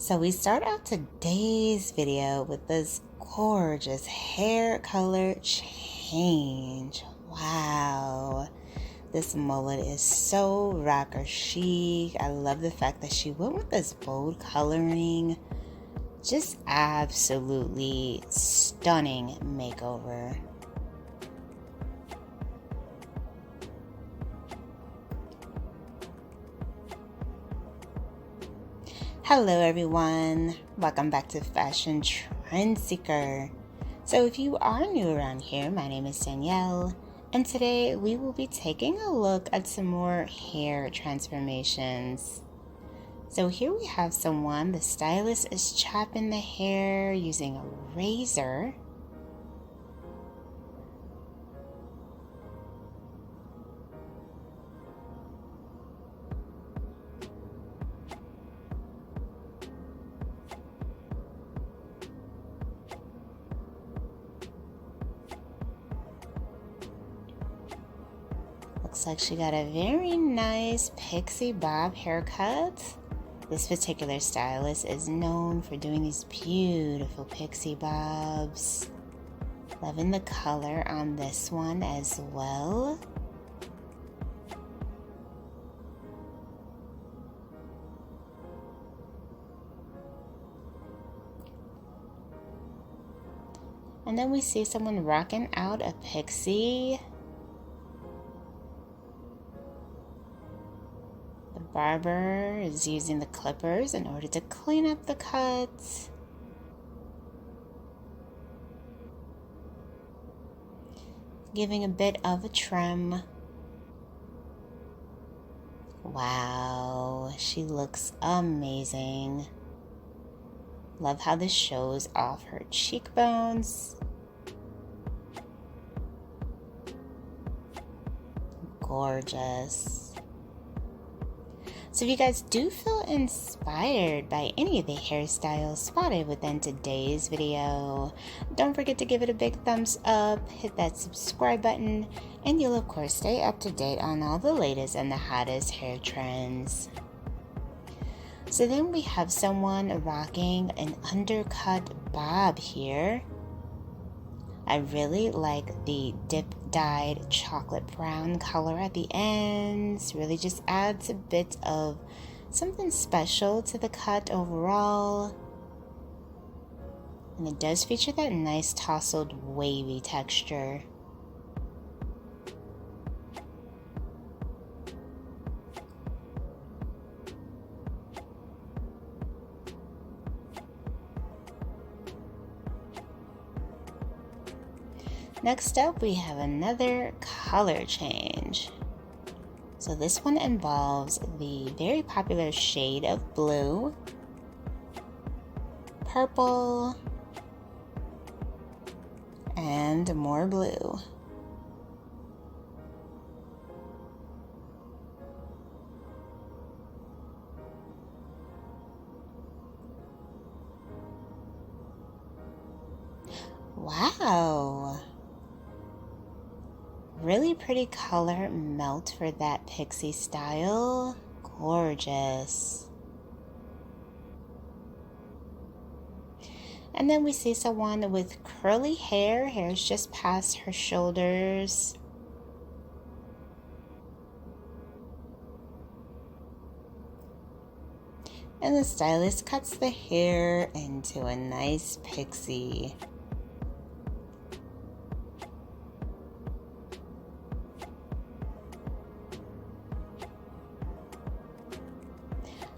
So we start out today's video with this gorgeous hair color change. Wow. This mullet is so rocker chic. I love the fact that she went with this bold coloring. Just absolutely stunning makeover. Hello everyone, welcome back to Fashion Trend Seeker. So if you are new around here, my name is Danielle, and today we will be taking a look at some more hair transformations. So here we have someone, the stylist is chopping the hair using a razor. Looks like she got a very nice pixie bob haircut. This particular stylist is known for doing these beautiful pixie bobs. Loving the color on this one as well. And then we see someone rocking out a pixie. The barber is using the clippers in order to clean up the cut. Giving a bit of a trim. Wow, she looks amazing. Love how this shows off her cheekbones. Gorgeous. So if you guys do feel inspired by any of the hairstyles spotted within today's video, don't forget to give it a big thumbs up, hit that subscribe button, and you'll of course stay up to date on all the latest and the hottest hair trends. So then we have someone rocking an undercut bob here. I really like the dip-dyed chocolate brown color at the ends. Really just adds a bit of something special to the cut overall. And it does feature that nice tousled wavy texture. Next up, we have another color change. So this one involves the very popular shade of blue, purple, and more blue. Wow. Really pretty color melt for that pixie style. Gorgeous. And then we see someone with curly hair. Hair's just past her shoulders. And the stylist cuts the hair into a nice pixie.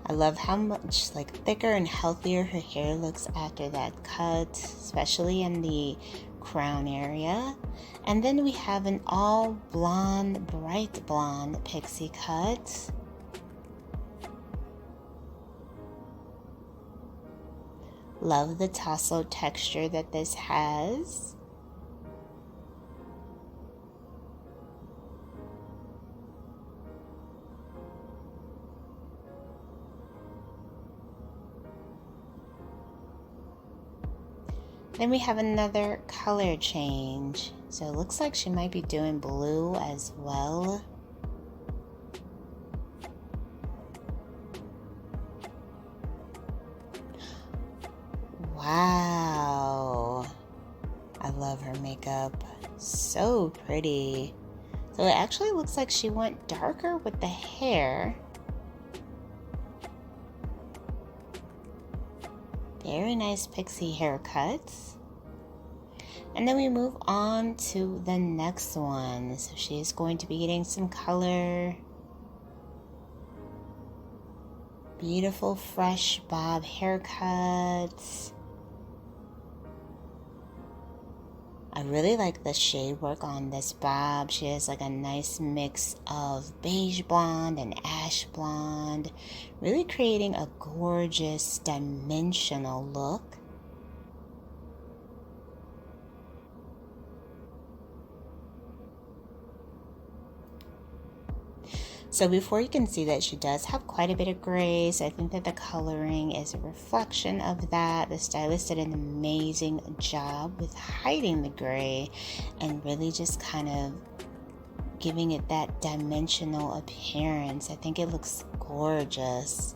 I love how much thicker and healthier her hair looks after that cut, especially in the crown area. And then we have an all blonde, bright blonde pixie cut. Love the tassel texture that this has. Then we have another color change. So it looks like she might be doing blue as well. Wow. I love her makeup. So pretty. So it actually looks like she went darker with the hair. Very nice pixie haircuts. And then we move on to the next one. So she's going to be getting some color. Beautiful fresh bob haircuts. I really like the shade work on this bob. She has like a nice mix of beige blonde and ash blonde, really creating a gorgeous dimensional look. So before you can see that she does have quite a bit of gray, so I think that the coloring is a reflection of that. The stylist did an amazing job with hiding the gray and really just kind of giving it that dimensional appearance. I think it looks gorgeous.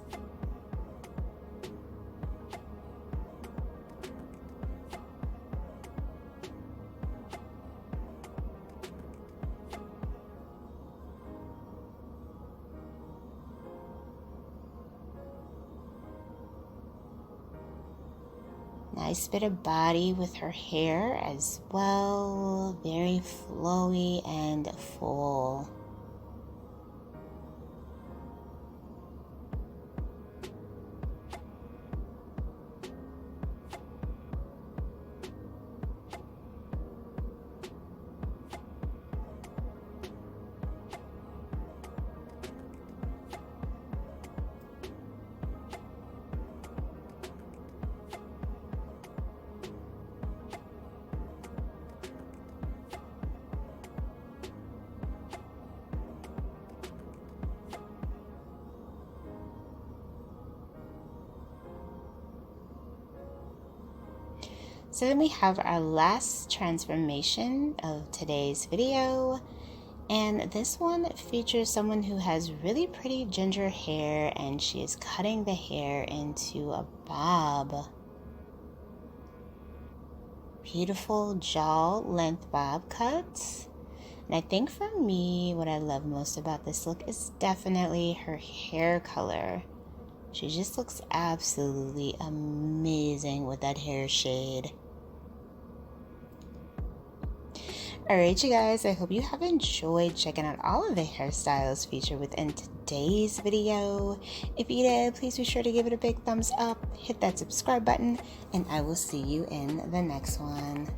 Nice bit of body with her hair as well. Very flowy and full. So then we have our last transformation of today's video, and this one features someone who has really pretty ginger hair, and she is cutting the hair into a bob. Beautiful jaw length bob cuts. And I think for me, what I love most about this look is definitely her hair color. She just looks absolutely amazing with that hair shade. Alright you guys, I hope you have enjoyed checking out all of the hairstyles featured within today's video. If you did, please be sure to give it a big thumbs up, hit that subscribe button, and I will see you in the next one.